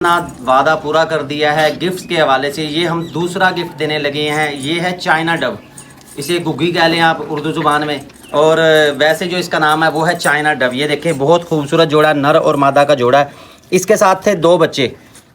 ना वादा पूरा कर दिया है गिफ्ट के हवाले से। ये हम दूसरा गिफ्ट देने लगे हैं। ये है चाइना डव, इसे गुग्गी कह लें आप उर्दू ज़ुबान में, और वैसे जो इसका नाम है वो है चाइना डव। ये देखें बहुत खूबसूरत जोड़ा, नर और मादा का जोड़ा है। इसके साथ थे 2 बच्चे,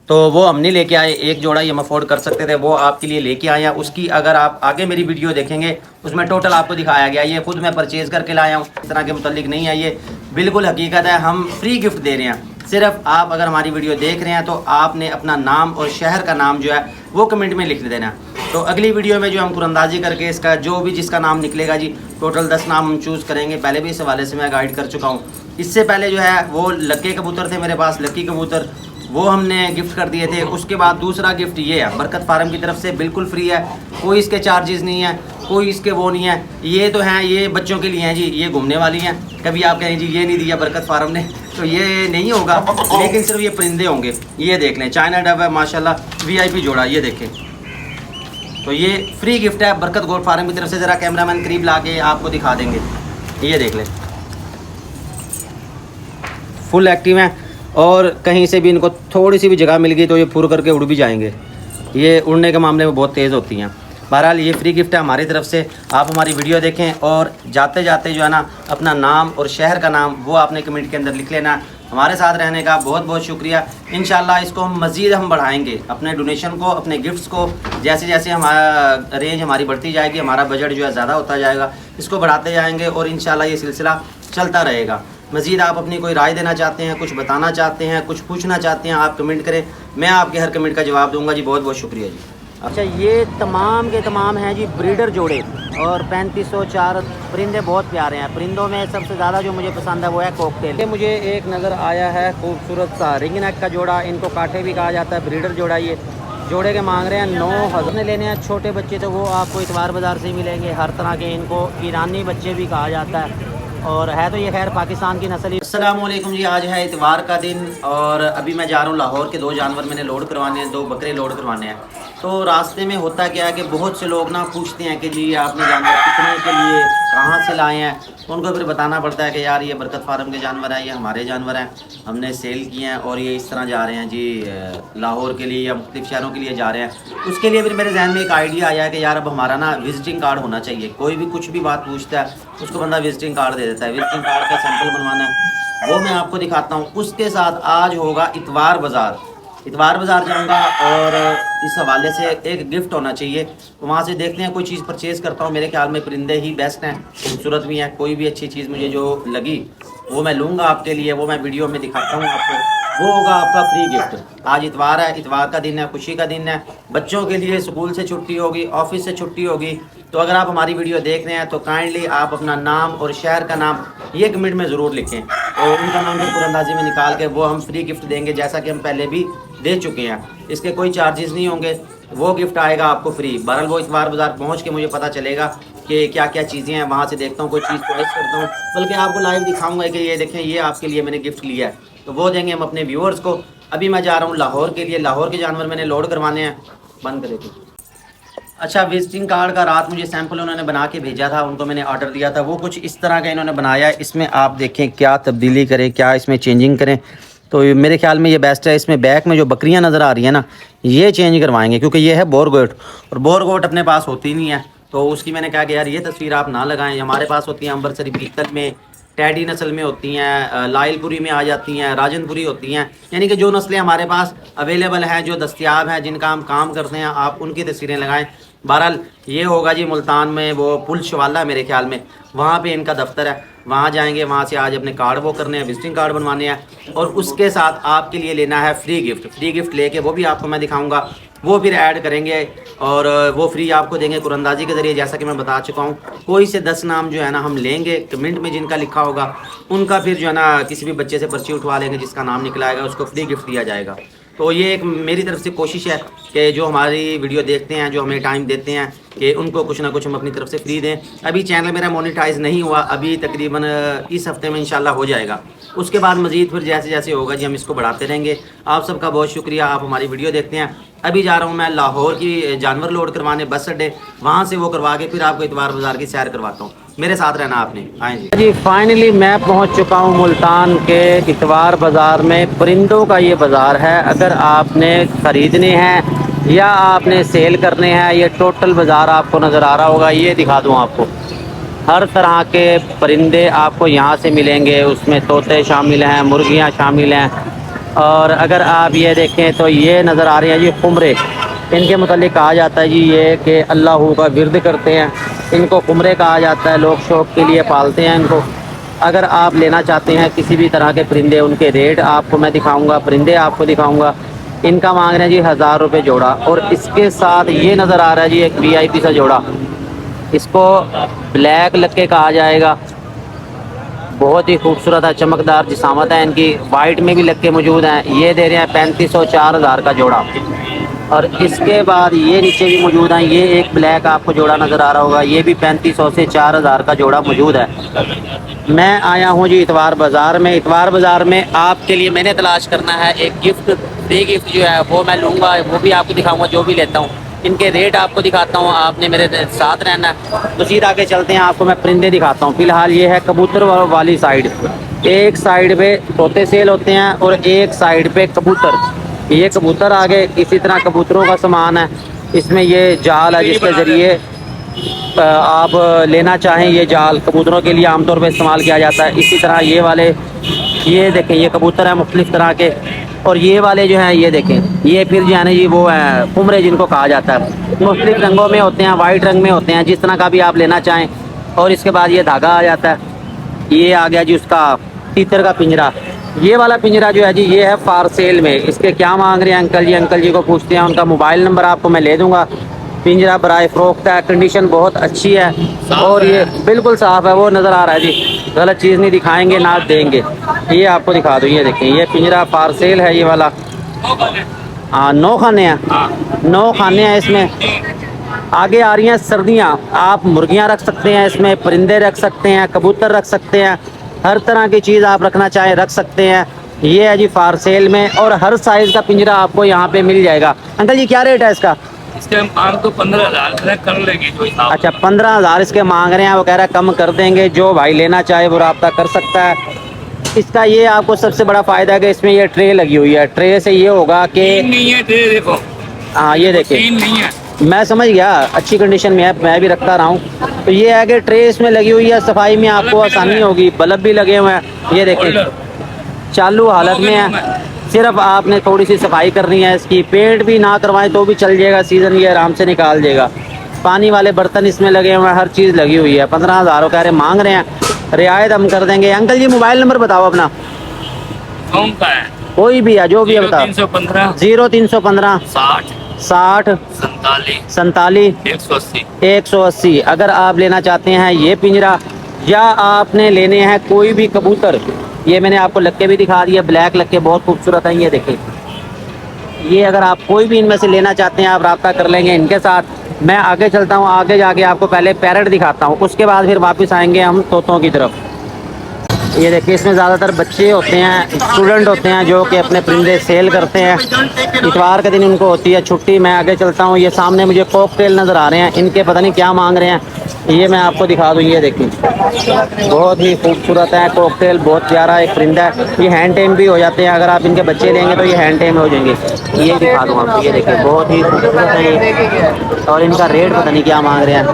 तो वो हम नहीं लेके आए। एक जोड़ा ये हम अफोर्ड कर सकते थे, वो आपके लिए लेके आए हैं। उसकी अगर आप आगे मेरी वीडियो देखेंगे उसमें टोटल आपको दिखाया गया। ये खुद मैं परचेज़ करके लाया हूँ, इस तरह के मुतल्लिक नहीं है, ये बिल्कुल हकीकत है। हम फ्री गिफ्ट दे रहे हैं। सिर्फ आप अगर हमारी वीडियो देख रहे हैं तो आपने अपना नाम और शहर का नाम जो है वो कमेंट में लिख देना। तो अगली वीडियो में जो हम कुरंदाजी करके इसका जो भी जिसका नाम निकलेगा जी, टोटल 10 नाम हम चूज़ करेंगे। पहले भी इस हवाले से मैं गाइड कर चुका हूँ। इससे पहले जो है वो लक्के कबूतर थे मेरे पास, लक्की कबूतर, वो हमने गिफ्ट कर दिए थे। उसके बाद दूसरा गिफ्ट ये है बरकत फार्म की तरफ से, बिल्कुल फ्री है, कोई इसके चार्जेस नहीं है, कोई इसके वो नहीं है। ये तो हैं, ये बच्चों के लिए हैं जी, ये घूमने वाली हैं। कभी आप कहें जी ये नहीं दिया बरकत फार्म ने, तो ये नहीं होगा, लेकिन सिर्फ ये परिंदे होंगे। ये देख लें, चाइना डव है माशाल्लाह, VIP जोड़ा, ये देखें। तो ये फ्री गिफ्ट है बरकत गोट फार्म की तरफ से। ज़रा कैमरामैन करीब ला के आपको दिखा देंगे, ये देख लें, फुल एक्टिव हैं। और कहीं से भी इनको थोड़ी सी भी जगह मिल गई तो ये फुर करके उड़ भी जाएंगे। ये उड़ने के मामले में बहुत तेज़ होती हैं। बहरहाल ये फ्री गिफ्ट है हमारी तरफ से। आप हमारी वीडियो देखें और जाते जाते जो है ना अपना नाम और शहर का नाम वो आपने कमेंट के अंदर लिख लेना। हमारे साथ रहने का बहुत बहुत शुक्रिया। इंशाल्लाह इसको हम मज़ीद हम बढ़ाएंगे, अपने डोनेशन को, अपने गिफ्ट्स को। जैसे जैसे हमारा रेंज हमारी बढ़ती जाएगी, हमारा बजट जो है ज़्यादा होता जाएगा, इसको बढ़ाते जाएंगे और इंशाल्लाह ये सिलसिला चलता रहेगा। मज़ीद आप अपनी कोई राय देना चाहते हैं, कुछ बताना चाहते हैं, कुछ पूछना चाहते हैं, आप कमेंट करें, मैं आपके हर कमेंट का जवाब दूंगा जी। बहुत बहुत शुक्रिया जी। अच्छा, ये तमाम के तमाम हैं जी ब्रीडर जोड़े, और 3504 परिंदे बहुत प्यारे हैं। परिंदों में सबसे ज़्यादा जो मुझे पसंद है वो है कॉकटेल। ये मुझे एक नज़र आया है खूबसूरत सा रिंग नेक का जोड़ा, इनको काठे भी कहा जाता है, ब्रीडर जोड़ा। ये जोड़े के मांग रहे हैं 9000 लेने हैं। छोटे बच्चे तो वो आपको इतवार बाज़ार से ही मिलेंगे, हर तरह के। इनको ईरानी बच्चे भी कहा जाता है, और है तो ये खैर पाकिस्तान की नस्ल। अस्सलाम वालेकुम जी, आज है इतवार का दिन और अभी मैं जा रहा हूँ लाहौर के 2 जानवर मैंने लोड करवाने हैं, 2 बकरे लोड करवाने हैं। तो रास्ते में होता क्या है कि बहुत से लोग ना पूछते हैं कि जी आपने जानवर कितने के लिए कहाँ से लाए हैं, तो उनको फिर बताना पड़ता है कि यार ये बरकत फार्म के जानवर हैं, ये हमारे जानवर हैं, हमने सेल किए हैं और ये इस तरह जा रहे हैं जी लाहौर के लिए या मुख्तलिफ शहरों के लिए जा रहे हैं। उसके लिए फिर मेरे जहन में एक आइडिया आया कि यार अब हमारा ना विजिटिंग कार्ड होना चाहिए। कोई भी कुछ भी बात पूछता है उसको बंदा विजिटिंग कार्ड दे देता है। विजिटिंग कार्ड का सैंपल बनवाना है, वो मैं आपको दिखाता हूँ। उसके साथ आज होगा इतवार बाज़ार, इतवार बाज़ार जाऊँगा और इस हवाले से एक गिफ्ट होना चाहिए, तो वहाँ से देखते हैं कोई चीज़ परचेज़ करता हूँ। मेरे ख्याल में परिंदे ही बेस्ट हैं, खूबसूरत भी हैं। कोई भी अच्छी चीज़ मुझे जो लगी वो मैं लूँगा आपके लिए, वो मैं वीडियो में दिखाता हूँ आपको। वो होगा आपका फ्री गिफ्ट। आज इतवार है, इतवार का दिन है, खुशी का दिन है। बच्चों के लिए स्कूल से छुट्टी होगी, ऑफिस से छुट्टी होगी, तो अगर आप हमारी वीडियो देख रहे हैं तो काइंडली आप अपना नाम और शहर का नाम ये कमेंट में ज़रूर लिखें, और उनका नाम भी कुरंदाजी में निकाल के वो हम फ्री गिफ्ट देंगे, जैसा कि हम पहले भी दे चुके हैं। इसके कोई चार्जेस नहीं होंगे, वो गिफ्ट आएगा आपको फ्री। बहरहाल वो इतवार बाज़ार पहुँच के मुझे पता चलेगा कि क्या क्या चीज़ें हैं, वहाँ से देखता हूँ कोई चीज़ चॉइस करता हूँ, बल्कि आपको लाइव दिखाऊंगा कि ये देखें ये आपके लिए मैंने गिफ्ट लिया है, तो वो देंगे हम अपने व्यूअर्स को। अभी मैं जा रहा हूँ लाहौर के लिए, लाहौर के जानवर मैंने लोड करवाने हैं। बंद करे थे। अच्छा, विजिटिंग कार्ड का रात मुझे सैंपल उन्होंने बना के भेजा था, उनको मैंने ऑर्डर दिया था। वो कुछ इस तरह का इन्होंने बनाया है। इसमें आप देखें क्या तब्दीली करें, क्या इसमें चेंजिंग करें, तो मेरे ख्याल में ये बेस्ट है। इसमें बैक में जो बकरियां नज़र आ रही है ना, ये चेंज करवाएंगे, क्योंकि ये है बोर गोट, और बोर गोट अपने पास होती नहीं है, तो उसकी मैंने कहा कि यार ये तस्वीर आप ना लगाएं। हमारे पास होती हैं अम्बरसरी पीतल में, टैडी नस्ल में होती हैं, लाइलपुरी में आ जाती हैं, राजनपुरी होती हैं। यानी कि जो नस्लें हमारे पास अवेलेबल हैं, जो दस्तियाब हैं, जिनका हम काम करते हैं, आप उनकी तस्वीरें लगाएं। बहरहाल ये होगा जी मुल्तान में, वो पुलिस वाला मेरे ख्याल में, वहाँ पे इनका दफ्तर है, वहाँ जाएंगे। वहाँ से आज अपने कार्ड वो करने हैं, विजिटिंग कार्ड बनवाने हैं, और उसके साथ आपके लिए लेना है फ्री गिफ्ट। फ्री गिफ्ट लेके वो भी आपको मैं दिखाऊंगा, वो फिर ऐड करेंगे और वो फ्री आपको देंगे कुरंदाजी के ज़रिए, जैसा कि मैं बता चुका हूँ। कोई से 10 नाम जो है ना हम लेंगे, कमेंट में जिनका लिखा होगा उनका फिर जो है ना किसी भी बच्चे से पर्ची उठवा लेंगे, जिसका नाम निकला आएगा उसको फ्री गिफ्ट दिया जाएगा। तो ये एक मेरी तरफ से कोशिश है कि जो हमारी वीडियो देखते हैं, जो हमें टाइम देते हैं, कि उनको कुछ ना कुछ हम अपनी तरफ से फ्री दें। अभी चैनल मेरा मोनेटाइज नहीं हुआ, अभी तकरीबन इस हफ्ते में इंशाल्लाह हो जाएगा। उसके बाद मज़ीद फिर जैसे जैसे होगा जी हम इसको बढ़ाते रहेंगे। आप सबका बहुत शुक्रिया, आप हमारी वीडियो देखते हैं। अभी जा रहा हूँ मैं लाहौर की जानवर लोड करवाने बस अड्डे, वहाँ से वो करवा के फिर आपको इतवार बाज़ार की सैर करवाता हूँ। मेरे साथ रहना आपने। आए जी फाइनली मैं पहुँच चुका हूँ मुल्तान के इतवार बाज़ार में। परिंदों का ये बाज़ार है। अगर आपने ख़रीदने हैं या आपने सेल करने हैं, ये टोटल बाज़ार आपको नज़र आ रहा होगा। ये दिखा दूँ आपको, हर तरह के परिंदे आपको यहाँ से मिलेंगे। उसमें तोते शामिल हैं, मुर्गियाँ शामिल हैं। और अगर आप ये देखें तो ये नज़र आ रहे हैं जी खुमरे। इनके मुतालिक कहा जाता है जी ये कि अल्लाह का विर्द करते हैं, इनको खुमरे कहा जाता है। लोग शौक़ के लिए पालते हैं इनको। अगर आप लेना चाहते हैं किसी भी तरह के परिंदे, उनके रेट आपको मैं दिखाऊंगा, परिंदे आपको दिखाऊंगा। इनका मांग रहे हैं जी 1000 रुपये जोड़ा। और इसके साथ ये नज़र आ रहा है जी एक VIP सा जोड़ा, इसको ब्लैक लक्के कहा जाएगा। बहुत ही खूबसूरत है, चमकदार जिसामत है इनकी। वाइट में भी लक्के मौजूद हैं। ये दे रहे हैं 3500 4000 का जोड़ा। और इसके बाद ये नीचे भी मौजूद हैं। ये एक ब्लैक आपको जोड़ा नज़र आ रहा होगा, ये भी 3500 से 4000 का जोड़ा मौजूद है। मैं आया हूँ जी इतवार बाज़ार में। इतवार बाज़ार में आपके लिए मैंने तलाश करना है एक गिफ्ट, फ्री गिफ्ट जो है वो मैं लूँगा, वो भी आपको दिखाऊँगा जो भी लेता हूँ। इनके रेट आपको दिखाता हूँ, आपने मेरे साथ रहना है। तो सीधा आगे चलते हैं, आपको मैं परिंदे दिखाता हूँ। फ़िलहाल ये है कबूतर वाली साइड। एक साइड पे तोते सेल होते हैं और एक साइड पे कबूतर। ये कबूतर आगे, इसी तरह कबूतरों का सामान है। इसमें ये जाल है जिसके ज़रिए आप लेना चाहें, ये जाल कबूतरों के लिए आमतौर पर इस्तेमाल किया जाता है। इसी तरह ये वाले, ये देखें ये कबूतर हैं मुख्तलिफ़ तरह के। और ये वाले जो हैं ये देखें, ये फिर जो है ना जी वो है खुमरे जिनको कहा जाता है। मुख्तलिफ़ रंगों में होते हैं, वाइट रंग में होते हैं, जिस तरह का भी आप लेना चाहें। और इसके बाद ये धागा आ जाता है। ये आ गया जी उसका तीतर का पिंजरा। ये वाला पिंजरा जो है जी ये है फार सेल में। इसके क्या मांग रहे हैं अंकल जी? अंकल जी को पूछते हैं, उनका मोबाइल नंबर आपको मैं ले दूँगा। पिंजरा बराए फ़रोख्त है, कंडीशन बहुत अच्छी है और ये बिल्कुल साफ़ है। वो नज़र आ रहा है जी, गलत चीज़ नहीं दिखाएंगे ना देंगे। ये आपको दिखा दूँ, ये देखें ये पिंजरा फार सेल है ये वाला। 9 खाने हैं, 9 खाने हैं इसमें। आगे आ रही हैं सर्दियाँ, आप मुर्गियाँ रख सकते हैं इसमें, परिंदे रख सकते हैं, कबूतर रख सकते हैं, हर तरह की चीज़ आप रखना चाहें रख सकते हैं। ये है जी फार सेल में और हर साइज़ का पिंजरा आपको यहाँ पे मिल जाएगा। अंकल जी क्या रेट है इसका? इसके मांग तो 15,000 कर लेगी जो। अच्छा 15,000 इसके मांग रहे हैं, वो कह रहा है कम कर देंगे। जो भाई लेना चाहे वो रब्ता कर सकता है। इसका ये आपको सबसे बड़ा फ़ायदा है कि इसमें ये ट्रे लगी हुई है। ट्रे से ये होगा कि नहीं है ट्रे, देखो हाँ ये देखिए नहीं है, मैं समझ गया, अच्छी कंडीशन में है, मैं भी रखता रहा हूँ। तो ये है कि ट्रे इसमें लगी हुई है, सफाई में आपको आसानी होगी। बल्ब भी लगे हुए हैं, ये देखें चालू हालत में है। सिर्फ आपने थोड़ी सी सफाई करनी है इसकी। पेंट भी ना करवाएं तो भी चल जाएगा, सीज़न ये आराम से निकाल देगा। पानी वाले बर्तन इसमें लगे हुए हैं, हर चीज़ लगी हुई है। 15,000 कह रहे मांग रहे हैं, रियायत हम कर देंगे। अंकल जी मोबाइल नंबर बताओ अपना। कौन का है? कोई भी है, जो भी है बताओ। 0315 0315 60 60 47 47 180। 180। अगर आप लेना चाहते हैं ये पिंजरा या आपने लेने हैं कोई भी कबूतर, ये मैंने आपको लक्के भी दिखा दिया, ब्लैक लक्के बहुत खूबसूरत हैं। ये देखें, ये अगर आप कोई भी इनमें से लेना चाहते हैं आप रब्ता कर लेंगे इनके साथ। मैं आगे चलता हूँ, आगे जाके आपको पहले पैरट दिखाता हूँ, उसके बाद फिर वापस आएंगे हम तोतों की तरफ। ये देखिए इसमें ज़्यादातर बच्चे होते हैं, स्टूडेंट होते हैं जो कि अपने परिंदे सेल करते हैं। इतवार के दिन उनको होती है छुट्टी। मैं आगे चलता हूँ, ये सामने मुझे कॉकटेल नज़र आ रहे हैं, इनके पता नहीं क्या मांग रहे हैं, ये मैं आपको दिखा दूँ। ये देखिए बहुत ही खूबसूरत है कॉकटेल, बहुत प्यारा एक परिंदा है। ये हैंड टेम भी हो जाते हैं, अगर आप इनके बच्चे लेंगे तो ये हैंड टेम हो जाएंगे। ये दिखा दूँ आपको, ये देखिए बहुत ही खूबसूरत है ये। और इनका रेट पता नहीं क्या मांग रहे हैं।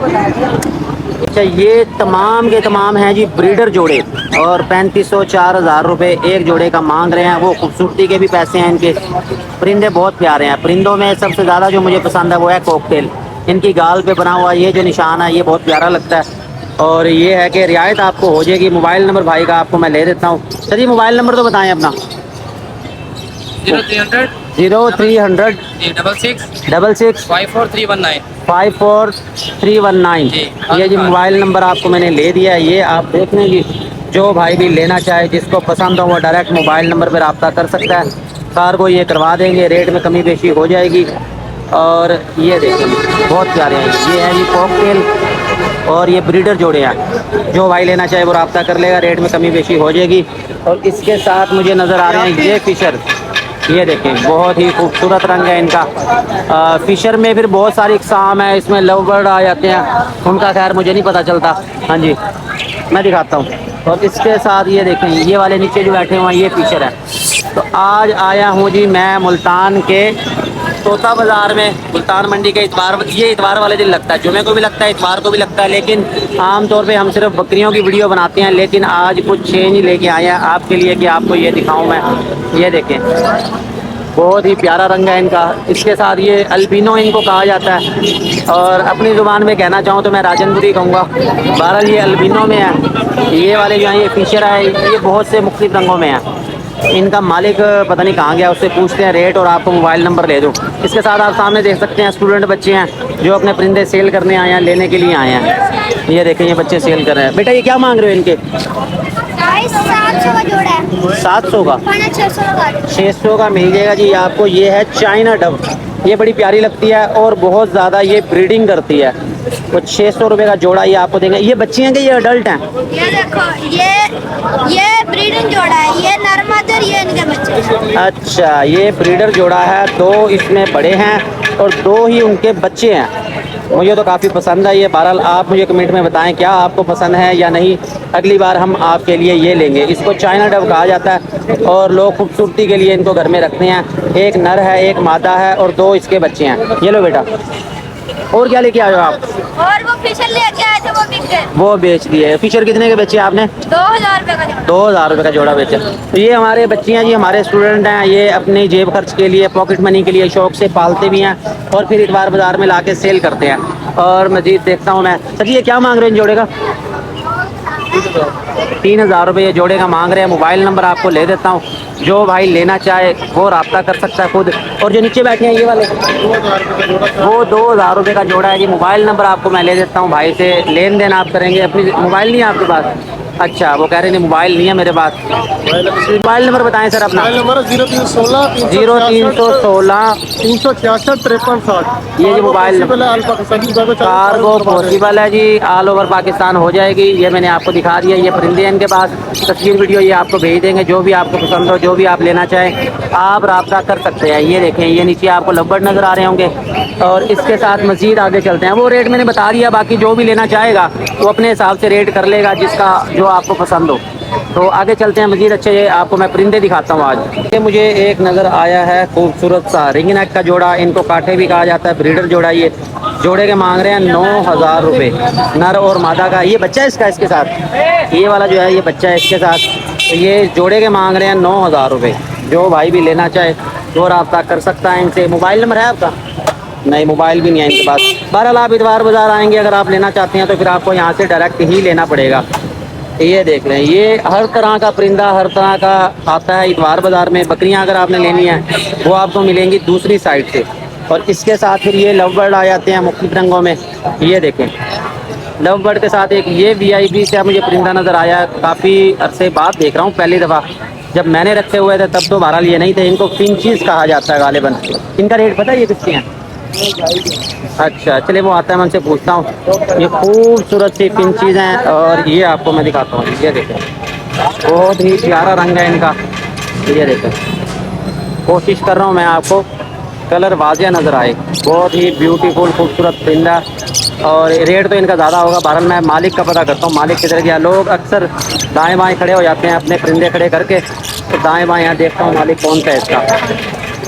अच्छा ये तमाम के तमाम हैं जी ब्रीडर जोड़े और 3500 4000 रुपये एक जोड़े का मांग रहे हैं। वो खूबसूरती के भी पैसे हैं इनके। परिंदे बहुत प्यारे हैं। परिंदों में सबसे ज़्यादा जो मुझे पसंद है वो है कॉकटेल। इनकी गाल पे बना हुआ ये जो निशान है ये बहुत प्यारा लगता है। और ये है कि रियायत आपको हो जाएगी। मोबाइल नंबर भाई का आपको मैं ले देता हूँ। चलिए मोबाइल नंबर तो बताएं अपना। 0300 0300 66 54319 54319। ये जी मोबाइल नंबर आपको मैंने ले दिया है। ये आप देख लें जी, जो भाई भी लेना चाहे जिसको पसंद हो वो डायरेक्ट मोबाइल नंबर पर रब्ता कर सकता है। कार को ये करवा देंगे, रेट में कमी बेशी हो जाएगी। और ये देखिए बहुत प्यारे हैं। ये है जी कॉकटेल और ये ब्रीडर जोड़े हैं। जो भाई लेना चाहे वो रब्ता कर लेगा, रेट में कमी बेशी हो जाएगी। और इसके साथ मुझे नज़र आ रहे हैं ये फ़िशर। ये देखें बहुत ही खूबसूरत रंग है इनका। फ़िशर में फिर बहुत सारी इकसाम है, इसमें लव बर्ड आ जाते हैं, उनका खैर मुझे नहीं पता चलता। हाँ जी मैं दिखाता हूँ। और इसके साथ ये देखें ये वाले नीचे जो बैठे हुए हैं ये फ़िशर है। तो आज आया हूँ जी मैं मुल्तान के तोता बाज़ार में। मुल्तान मंडी के इतवार वाले दिन लगता है, जुमे को भी लगता है, इतवार को भी लगता है, लेकिन आम तौर पे हम सिर्फ बकरियों की वीडियो बनाते हैं। लेकिन आज कुछ चेंज लेके आए हैं आपके लिए कि आपको ये दिखाऊं मैं। ये देखें बहुत ही प्यारा रंग है इनका। इसके साथ ये अल्बिनो इनको कहा जाता है, और अपनी ज़ुबान में कहना चाहूँ तो मैं राजनपुरी कहूँगा। बहरहाल ये अल्बिनो में है। ये वाले जो हैं ये फ़िशर है, ये बहुत से मुख्तलिफ रंगों में हैं। इनका मालिक पता नहीं कहाँ गया, उससे पूछते हैं रेट और आपको मोबाइल नंबर ले दूँ। इसके साथ आप सामने देख सकते हैं स्टूडेंट बच्चे हैं जो अपने परिंदे सेल करने आए हैं, लेने के लिए आए हैं। ये देखें ये बच्चे सेल कर रहे हैं। बेटा ये क्या मांग रहे हो इनके? 700 का जोड़ा है। 700 का? 600 का मिल जाएगा जी आपको। ये है चाइना डब, ये बड़ी प्यारी लगती है और बहुत ज़्यादा ये ब्रीडिंग करती है। वो 600 रुपये का जोड़ा ये आपको देंगे। ये बच्चे हैं कि ये अडल्ट हैं? ये देखो ये ब्रीडिंग जोड़ा है, ये नर मदर, ये इनके बच्चे हैं। अच्छा ये ब्रीडर जोड़ा है, 2 इसमें बड़े हैं और 2 ही उनके बच्चे हैं। मुझे तो काफ़ी पसंद है ये। बहरहाल आप मुझे कमेंट में बताएं क्या आपको पसंद है या नहीं। अगली बार हम आपके लिए ये लेंगे। इसको चाइना डब कहा जाता है और लोग खूबसूरती के लिए इनको घर में रखते हैं। एक नर है, एक मादा है और 2 इसके बच्चे हैं। ये लो बेटा। और क्या लेके आए हो आप? और वो फिशर लेके आए थे, वो बिक गए, वो बेच दिए। फिशर कितने के बेचे आपने? 2000 रुपये का जोड़ा। 2000 रुपये का जोड़ा बेचा। तो ये हमारे बच्चे हैं जी, हमारे स्टूडेंट हैं। ये अपनी जेब खर्च के लिए, पॉकेट मनी के लिए शौक से पालते भी हैं और फिर इतवार बाज़ार में लाके सेल करते हैं। और मज़ीद देखता हूँ मैं। सर ये क्या मांग रहे हैं इन जोड़े का? 3000 रुपये ये जोड़े का मांग रहे हैं। मोबाइल नंबर आपको ले देता हूँ, जो भाई लेना चाहे वो रब्ता कर सकता है खुद। और जो नीचे बैठे हैं ये वाले वो 2000 रुपये का जोड़ा है जी। मोबाइल नंबर आपको मैं ले देता हूँ, भाई से लेन देन आप करेंगे। अपनी मोबाइल नहीं है आपके पास? अच्छा वो कह रहे हैं मोबाइल नहीं है मेरे पास। मोबाइल नंबर बताएं सर अपना। Mobile number 0316 366 5360। ये जी मोबाइल कार्गो पॉसिबल है जी, ऑल ओवर पाकिस्तान हो जाएगी। ये मैंने आपको दिखा दिया। ये परिंदे हैं इनके पास, तस्वीर वीडियो ये आपको भेज देंगे। जो भी आपको पसंद हो, जो भी आप लेना चाहें आप रब्ता कर सकते हैं। ये देखें ये नीचे आपको लवबर्ड नज़र आ रहे होंगे। और इसके साथ मज़ीद आगे चलते हैं। वो रेट मैंने बता दिया, बाकी जो भी लेना चाहेगा वो अपने हिसाब से रेट कर लेगा जिसका जो आपको पसंद हो। तो आगे चलते हैं मज़ीद। अच्छे ये आपको मैं परिंदे दिखाता हूँ आज। ये मुझे एक नज़र आया है खूबसूरत सा रिंग नेक का जोड़ा। इनको कांटे भी कहा जाता है, ब्रीडर जोड़ा। ये जोड़े के मांग रहे हैं 9000 रुपये, नर और मादा का। ये बच्चा है इसका, इसके साथ ये वाला जो है ये बच्चा है इसके साथ। तो ये जोड़े के मांग रहे हैं 9000 रुपये। जो भाई भी लेना चाहे वो रब्ता कर सकता है इनसे। मोबाइल नंबर है आपका? नहीं मोबाइल भी नहीं है इनके पास। बहरहाल आप इतवार बाज़ार आएंगे, अगर आप लेना चाहते हैं तो फिर आपको यहाँ से डायरेक्ट ही लेना पड़ेगा। ये देख लें ये हर तरह का परिंदा हर तरह का आता है इतवार बाज़ार में। बकरियां अगर आपने लेनी है वो आपको मिलेंगी दूसरी साइड से। और इसके साथ फिर ये लव बर्ड आ जाते हैं मुख्तलिफ रंगों में। ये देखें लव बर्ड के साथ एक ये VIP से मुझे परिंदा नज़र आया। काफ़ी अरसे बाद देख रहा हूँ, पहली दफ़ा। जब मैंने रखे हुए थे तब तो बहरहाल ये नहीं थे। इनको फिंचीज़ कहा जाता है गालिबन। इनका रेट पता है ये कितने हैं? अच्छा चलिए वो आता है मैं उनसे पूछता हूँ। ये खूबसूरत सी फिंचीज़ हैं और ये आपको मैं दिखाता हूँ। ये देखें बहुत ही प्यारा रंग है इनका। ये देखें कोशिश कर रहा हूँ मैं आपको कलर वाजिया नज़र आए। बहुत ही ब्यूटीफुल खूबसूरत परिंदा। और रेट तो इनका ज़्यादा होगा। बहरहाल मैं मालिक का पता करता हूँ, मालिक किधर गया। लोग अक्सर दाएँ बाएँ खड़े हो जाते हैं अपने परिंदे खड़े करके, तो दाएँ बाएँ यहाँ देखता हूँ मालिक कौन सा है इसका।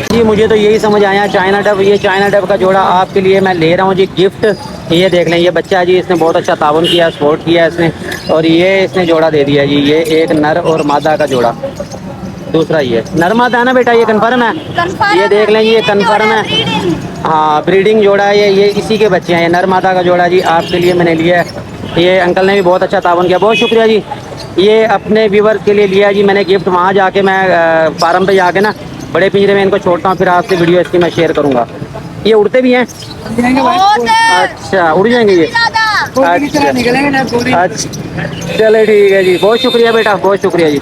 जी मुझे तो यही समझ आया चाइना डब। ये चाइना डब का जोड़ा आपके लिए मैं ले रहा हूँ जी गिफ्ट। ये देख लें ये बच्चा है जी, इसने बहुत अच्छा ताउन किया, सपोर्ट किया इसने। और ये इसने जोड़ा दे दिया जी। ये एक नर और मादा का जोड़ा। दूसरा ये नर मादा है ना बेटा? ये कन्फर्म है? ये देख लें ये कन्फर्म है। हाँ ब्रीडिंग जोड़ा है ये इसी के बच्चे हैं। ये नर मादा का जोड़ा जी आपके लिए मैंने लिया है। ये अंकल ने भी बहुत अच्छा ताउन किया, बहुत शुक्रिया जी। ये अपने व्यूवर्स के लिए लिया जी मैंने गिफ्ट। वहाँ जाके मैं फार्म पे जाके ना बड़े पिंजरे में इनको छोड़ता हूँ, फिर आपसे वीडियो इसकी मैं शेयर करूँगा। ये उड़ते भी हैं? अच्छा उड़ जाएंगे ये? अच्छा चले ठीक है जी, बहुत शुक्रिया बेटा, बहुत शुक्रिया जी।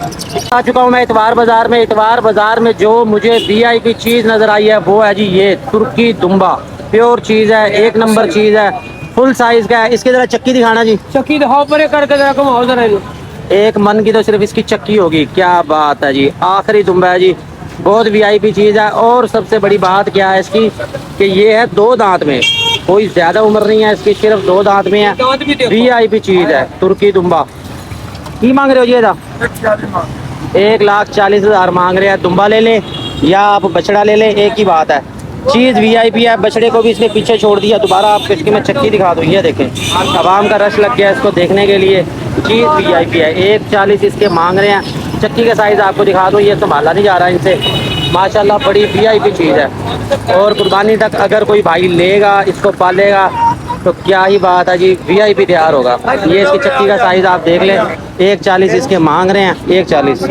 आ चुका हूँ मैं इतवार बाज़ार में। इतवार बाज़ार में जो मुझे VIP चीज़ नज़र आई है वो है जी ये तुर्की दुम्बा। प्योर चीज़ है, एक नंबर चीज़ है, फुल साइज का है। इसके जरा चक्की दिखाना जी। चक्की दिखाओ परे करके जरा घुमाओ जरा इन्हें। एक मन की तो सिर्फ इसकी चक्की होगी। क्या बात है जी, आखिरी दुम्बा है जी, बहुत वीआईपी चीज़ है। और सबसे बड़ी बात क्या है इसकी कि ये है 2 दांत में, कोई ज़्यादा उम्र नहीं है इसकी, सिर्फ 2 दांत में है। दांत भी देखो। वीआईपी चीज़ है, तुर्की दुम्बा। की मांग रहे हो जी ਇਹਦਾ? 1,40,000 मांग रहे हैं। दुम्बा ले ले या आप बछड़ा ले ले, एक ही बात है। चीज़ वीआईपी है। बछड़े को भी इसने पीछे छोड़ दिया। दोबारा आपको इसकी मैं चक्की दिखा दूँ, ये देखें, आवाम का रश लग गया इसको देखने के लिए। चीज़ वीआईपी है। 1,40 इसके मांग रहे हैं। चक्की का साइज़ आपको दिखा दूँ, ये संभाला नहीं जा रहा इनसे। माशाल्लाह बड़ी वीआईपी चीज़ है। और कुर्बानी तक अगर कोई भाई लेगा, इसको पालेगा, तो क्या ही बात है जी, वीआईपी तैयार होगा। ये इसकी चक्की का साइज़ आप देख लें, 1,40 इसके मांग रहे हैं, 1,40।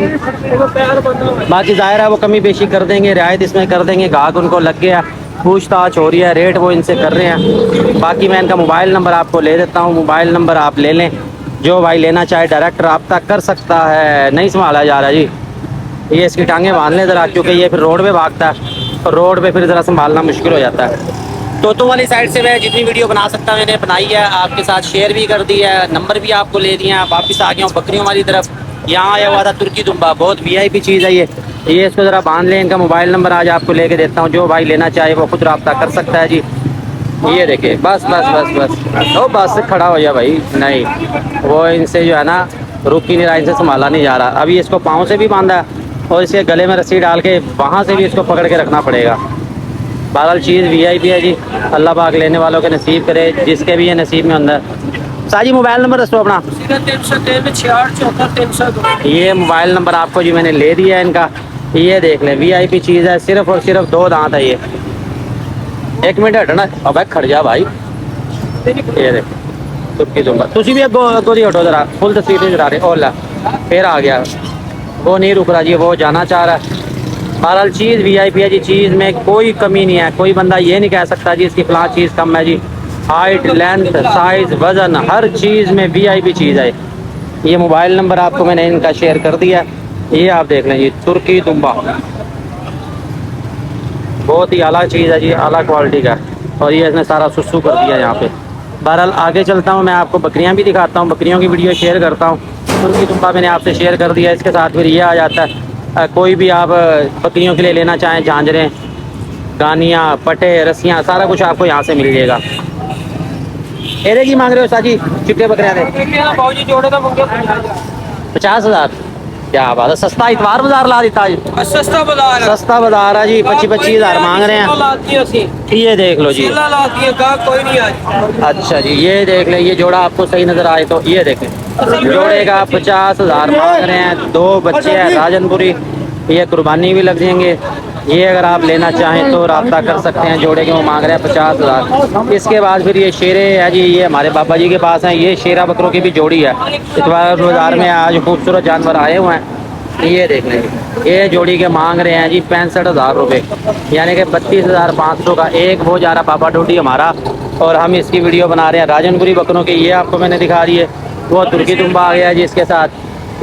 बाकी ज़ाहिर है वो कमी बेशी कर देंगे, रियायत इसमें कर देंगे। गाहक उनको लग गया, पूछताछ हो रही है, रेट वो इनसे कर रहे हैं। बाकी मैं इनका मोबाइल नंबर आपको ले देता हूँ, मोबाइल नंबर आप ले लें। जो भाई लेना चाहे डायरेक्ट रब्ता कर सकता है। नहीं संभाला जा रहा जी, ये इसकी टांगें बांध लें ज़रा, क्योंकि ये फिर रोड पे भागता है और रोड पे फिर ज़रा संभालना मुश्किल हो जाता है। तोतों वाली साइड से मैं जितनी वीडियो बना सकता हूँ मैंने बनाई है, आपके साथ शेयर भी कर दी है, नंबर भी आपको ले दिए हैं। वापस आ गया हूँ बकरियों वाली तरफ। यहाँ आया हुआ था तुर्की दुम्बा, बहुत वीआईपी चीज़ है ये। इसको ज़रा बांध लें। इनका मोबाइल नंबर आज आपको लेके देता हूँ, जो भाई लेना चाहे वो खुद रब्ता कर सकता है जी। ये देखे, बस बस बस बस तो बस खड़ा हो जा भाई। नहीं, वो इनसे जो है ना रुक ही नहीं रहा, इनसे संभाला नहीं जा रहा। अभी इसको पाँव से भी बांधा है और इसके गले में रस्सी डाल के वहाँ से भी इसको पकड़ के रखना पड़ेगा। बहरहाल चीज़ वीआईपी है जी। अल्लाह पाक लेने वालों के नसीब करे, जिसके भी ये नसीब में अंदर। साजी मोबाइल नंबर दसो अपना। 303 ये मोबाइल नंबर आपको जी मैंने ले दिया है इनका। ये देख लें, वीआईपी चीज़ है, सिर्फ और सिर्फ 2 दांत है ये। 1 मिनट हटना, अब खड़ जा भाई। ये देख तुर्की दुम्बा, तुसी भी अगो दी हटो जरा, फुल तस्वीर नहीं चला रहे। ओला फिर आ गया, वो नहीं रुक रहा जी, वो जाना चाह रहा है। बहरहाल चीज़ वीआईपी है जी, चीज़ में कोई कमी नहीं है। कोई बंदा ये नहीं कह सकता जी इसकी फलां चीज़ कम है जी। हाइट, लेंथ, साइज़, वज़न, हर चीज़ में वीआईपी चीज़ है। ये मोबाइल नंबर आपको मैंने इनका शेयर कर दिया। ये आप देख लें जी, तुर्की दुम्बा बहुत ही आला चीज़ है जी, आला क्वालिटी का। और ये इसने सारा सुसु कर दिया यहाँ पे। बहरहाल आगे चलता हूँ, मैं आपको बकरियाँ भी दिखाता हूँ, बकरियों की वीडियो शेयर करता हूँ। तुर्की दुम्बा मैंने आपसे शेयर कर दिया। इसके साथ फिर ये आ जाता है, कोई भी आप बकरियों के लिए लेना चाहें, झांझरें, गानियाँ, पटे, रस्सियाँ, सारा कुछ आपको यहाँ से मिल जाएगा। एरे की मांग रहे हो साजी चिट्टे बकरियाँ दे? बाबूजी जोड़े तो मंगे 50,000। क्या बात है, सस्ता इतवार बाजार ला देता जी। सस्ता बाजार है। सस्ता बाजार है जी, 25,000 मांग रहे हैं। ये देख लो जी, कोई नहीं आज। अच्छा जी, ये देख ले, ये जोड़ा आपको सही नजर आए तो ये देखें, जोड़े का 50,000 मांग रहे हैं। 2 बच्चे हैं राजनपुरी, ये कुर्बानी भी लग जाएंगे। ये अगर आप लेना चाहें तो रब्ता कर सकते हैं। जोड़े के वो मांग रहे हैं 50,000। इसके बाद फिर ये शेरे है जी, ये हमारे बाबा जी के पास हैं। ये शेरा बकरों की भी जोड़ी है। इतवार बाजार में आज खूबसूरत जानवर आए हुए हैं। ये देख लें, ये जोड़ी के मांग रहे हैं जी 65,000 रुपये, यानी कि 32,500 का एक वो जा रहा बाबा डोडी हमारा। और हम इसकी वीडियो बना रहे हैं राजनपुरी बकरों की। ये आपको मैंने दिखा दी है। वो तुर्की दुम्बा आ गया जी इसके साथ।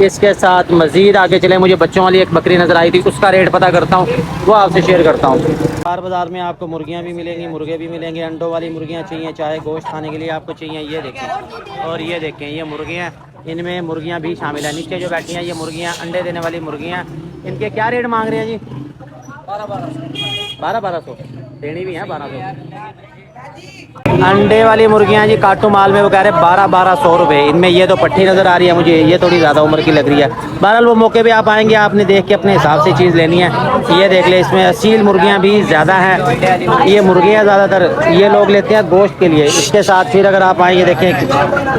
इसके साथ मज़ीद आगे चले, मुझे बच्चों वाली एक बकरी नज़र आई थी, उसका रेट पता करता हूँ, वो आपसे शेयर करता हूँ। बार बाज़ार में आपको मुर्गियाँ भी मिलेंगी, मुर्गे भी मिलेंगे। अंडों वाली मुर्गियाँ चाहिए, चाहे गोश्त खाने के लिए आपको चाहिए, ये देखें। और ये देखें, ये मुर्गियाँ, इनमें मुर्गियाँ भी शामिल हैं। नीचे जो बैठी हैं ये मुर्गियाँ, अंडे देने वाली मुर्गियाँ। इनके क्या रेट मांग रहे हैं जी? 1200 देनी भी है, 1200। अंडे वाली मुर्गियाँ जी काटू माल में वो कह रहे 1200 रुपये। इनमें ये तो पट्टी नज़र आ रही है मुझे, ये थोड़ी ज़्यादा उम्र की लग रही है। बहरहाल वो मौके पे आप आएंगे, आपने देख के अपने हिसाब से चीज़ लेनी है। ये देख ले, इसमें असील मुर्गियाँ भी ज़्यादा हैं। ये मुर्गियाँ ज़्यादातर ये लोग लेते हैं गोश्त के लिए। इसके साथ फिर अगर आप आएंगे, देखें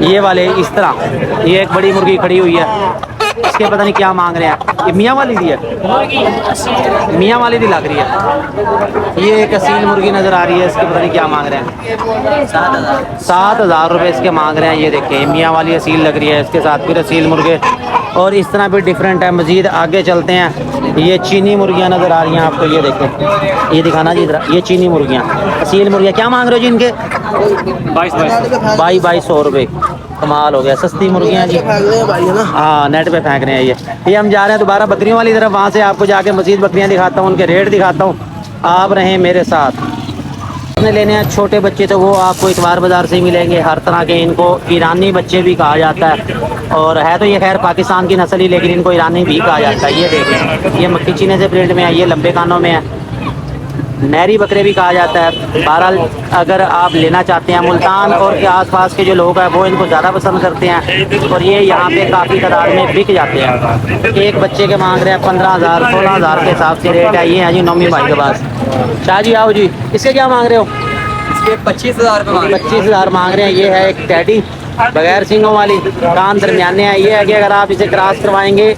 ये वाले इस तरह, ये एक बड़ी मुर्गी खड़ी हुई है, इसके पता नहीं क्या मांग रहे हैं। ये मियाँ वाली दी है, मियाँ वाली दी लग रही है। ये एक असील मुर्गी नज़र आ रही है, इसके पता नहीं क्या मांग रहे हैं। 7,000 रुपये इसके मांग रहे हैं। ये देखें, मियाँ वाली असील लग रही है, इसके साथ फिर असील मुर्गे और इस तरह भी डिफरेंट है। मज़ीद आगे चलते हैं, ये चीनी मुर्गियाँ नज़र आ रही हैं आपको। ये देखें, ये दिखाना जी इधर, ये चीनी मुर्गियाँ, असील मुर्गियाँ। क्या मांग रहे हो जी इनके? 2200 रुपये। कमाल हो गया, सस्ती मुर्गियाँ जी। हाँ, नेट पे फेंक रहे हैं ये हम जा रहे हैं दोबारा बकरियों वाली तरफ। वहाँ से आपको जाके मज़ीद बकरियाँ दिखाता हूँ, उनके रेट दिखाता हूँ। आप रहें मेरे साथ। आपने लेने हैं छोटे बच्चे तो वो आपको इतवार बाज़ार से ही मिलेंगे हर तरह के। इनको ईरानी बच्चे भी कहा जाता है, और है तो ये खैर पाकिस्तान की नस्ल ही, लेकिन इनको ईरानी भी कहा जाता है। ये देखें, ये मक्खी चीने से ब्रीड में है, ये लंबे कानों में है, नहरी बकरे भी कहा जाता है। बहरहाल अगर आप लेना चाहते हैं, मुल्तान और के आसपास के जो लोग हैं वो इनको ज़्यादा पसंद करते हैं, और ये यहाँ पे काफ़ी तादाद में बिक जाते हैं। एक बच्चे के मांग रहे हैं 15,000 16,000 के हिसाब से रेट है। ये है जी नौमी भाई के पास। शाह जी आओ जी, इसके क्या मांग रहे हो? इसके 25,000 रुपये 25,000 मांग रहे हैं। ये है एक टैडी बगैर सिंगों वाली, कान दरमियाने हैं। ये है कि अगर आप इसे क्रॉस करवाएंगे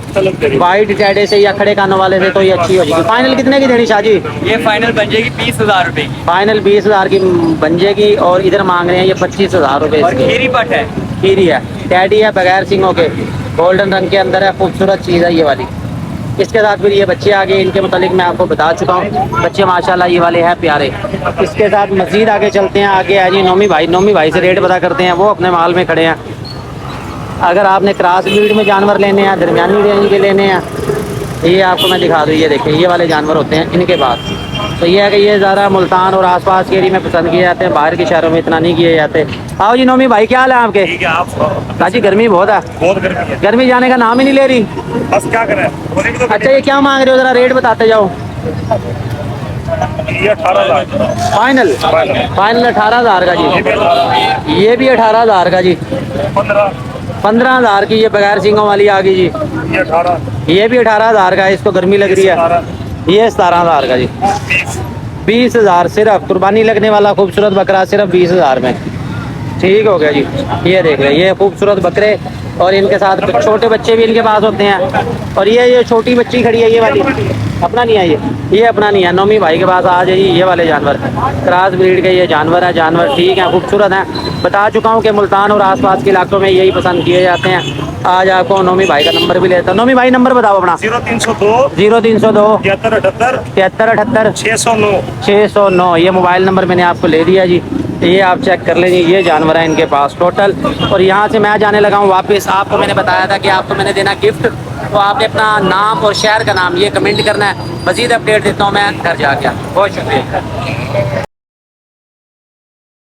वाइट टैडे से या खड़े कानों वाले से तो ये अच्छी हो जाएगी। फाइनल कितने की देनी शाह जी? ये फाइनल बन जाएगी 20,000 रुपये की। फाइनल 20,000 की बन जाएगी, और इधर मांग रहे हैं ये 25,000 रुपये और इसके। खीरी पट है। खीरी है, टैडी है बगैर सिंगों के, गोल्डन रंग के अंदर है, खूबसूरत चीज़ है ये वाली। इसके साथ फिर ये बच्चे आगे, इनके मुतालिक मैं आपको बता चुका हूँ, बच्चे माशाल्लाह ये वाले हैं प्यारे। इसके साथ मज़ीद आगे चलते हैं। आगे है जी नौमी भाई। नौमी भाई से रेट पता करते हैं, वो अपने माल में खड़े हैं। अगर आपने क्रॉस ब्रीड में जानवर लेने हैं, दरमियानी रेंज के लेने हैं, ये आपको मैं दिखा दूँ। ये देखिए, ये वाले जानवर होते हैं इनके पास। तो ये है कि ये ज़्यादा मुल्तान और आसपास के एरिया में पसंद किए जाते हैं, बाहर के शहरों में इतना नहीं किए जाते। आओ जी नौमी भाई, क्या हाल है आपके? ठीक है, आप काजी गर्मी बहुत है, बहुत गर्मी है, गर्मी जाने का नाम ही नहीं ले रही। बस क्या करें, बोले भी तो अच्छा ये क्या मांग रहे हो, ज़रा रेट बताते जाओ। ये 18,000 फाइनल फाइनल 18,000 का जी। ये भी 18,000 का जी। 15,000 की ये बगैर सिंगों वाली आ गई जी। ये 18, ये भी 18,000 का है, इसको गर्मी लग रही है। ये 17,000 का जी। 20,000 सिर्फ कुर्बानी लगने वाला खूबसूरत बकरा, सिर्फ 20,000 में। ठीक हो गया जी। ये देख रहे, ये खूबसूरत बकरे, और इनके साथ छोटे बच्चे भी इनके पास होते हैं। और ये छोटी बच्ची खड़ी है, ये वाली अपना नहीं है, ये अपना नहीं है। नौमी भाई के पास आ जाइए, ये वाले जानवर क्रॉस ब्रीड के ये जानवर है। जानवर ठीक है, खूबसूरत हैं। बता चुका हूँ कि मुल्तान और आसपास के इलाकों में यही पसंद किए जाते हैं। आज आपको नौमी भाई का नंबर भी लेता हूँ। नौमी भाई नंबर बताओ अपना। 0302 0302 73 73 609। 609, ये मोबाइल नंबर मैंने आपको ले दिया जी। ये आप चेक कर लीजिए, ये जानवर है इनके पास टोटल। और यहाँ से मैं जाने लगा हूँ वापस। आपको मैंने बताया था कि आपको मैंने देना गिफ्ट, तो आपने अपना नाम और शहर का नाम ये कमेंट करना है। मज़ीद अपडेट देता हूँ मैं घर जाके। बहुत शुक्रिया।